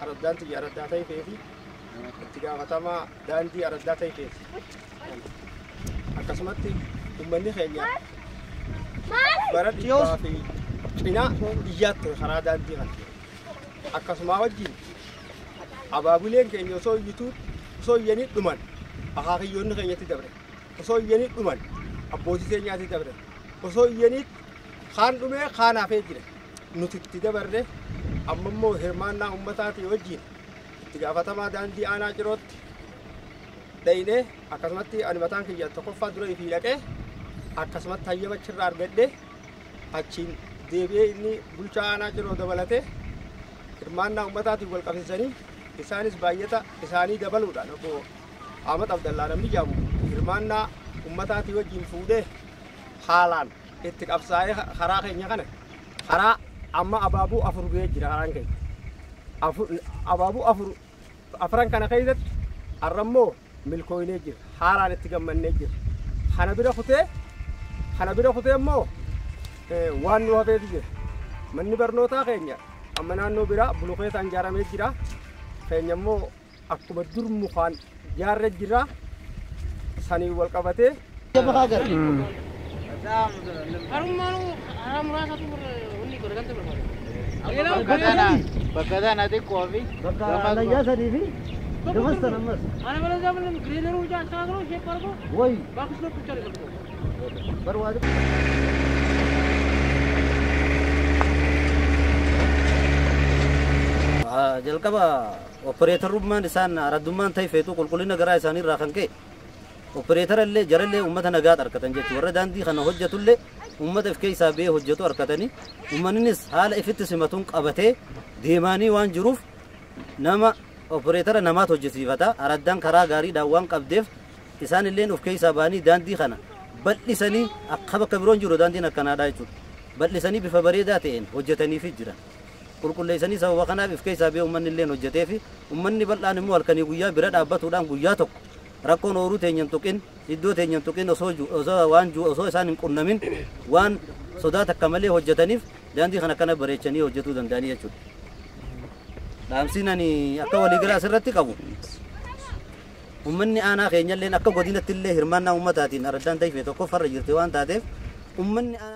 أردان تجي أردان تاي فيفي اتجاه فتما دان دي أردان تاي فيفي أكسمتي أمني خيليا برد إضافي إنا إيات خرا دان دي غن أكسما وجين أبابولين كين يسوي يتود يسوي يني دمان أخاك يون كين يتدبر يسوي يني دمان أبوتي سين يتدبر يسوي يني خان دمه خان أفيد نتتدبر ده أممو هرمانا أمتاتي وجين اتجاه فتما دان دي أنا جروت داينه أكسمتي أنا بتان كي يتوقف درو يفيلك أكسمت هاي بتشرر أرجده أشين دبي إني بلشة أنا جرو دبلته هرمانا أمتاتي والكافيزاني إسانيس بايتا إساني دبل ودا نكو أحمد عبد الله نمني جابو هرمانا أمتاتي وجين فوده حالان اتجاه أفساي خراق إني خراق أما أبابو أفر بيجرا عنك أبابو أفران كان خيزت الرمو ملكوي نجر حالا نتجمع نجر حنا بيرا خطة مو وان نوع بيجر من نبرنوتا خينيا أما نانو بيرا بلوكيت أنجارا ميجرا خينيا مو أكبر دور مخان جار جرا سني والكبته جبهة بكذا نادي كوفي أنا يا سيدي دمست نمس أنا ولا زمان غريلر وجا أشتغل شيء كاربو وي باكس لو بيتشاري كاربو برواده jalqaba operatorummaan isaan aradummaan ta'e feetu qulqullina garaa isaanii irraa kan ka'e operatorallee jarallee uummata nagaa argatan jechuudha warra daandii kana hojjetullee uummata ifkee isaa bee hojjetu argatanii uummannis haala ifitti simatuun qabatee deemaanii waan jiruuf nama operatora namaat hojjetiifata araddaan karaa gaariidhaan waan qabdeef isaan illee ufkee isaa baanii daandii kana bal'isanii akka bakka biroon jiru daandiin akkanaadha jechuudha bal'isanii bifa bareedaa ta'een hojjetaniifi jiran qulqulleessanii sababa kanaaf ifkee isaa bee uummanni illee hojjetee fi uummanni bal'aan immoo halkanii guyyaa bira dhaabbatuudhaan guyyaa tokko rakkoon ooruu teenyan tuqin iddoo teenyan tuqin osoo isaan hin qunnamin waan sodaat akka malee hojjetaniif daandii kana akkana bareechanii hojjetuu danda'anii jechuudha. Dhaamsiin ani akka waliigalaa asirratti qabu uummanni aanaa keenyalleen akka godinatti illee hirmaannaa uummataatiin araddaan ta'e tokko farra jirte waan taateef uummanni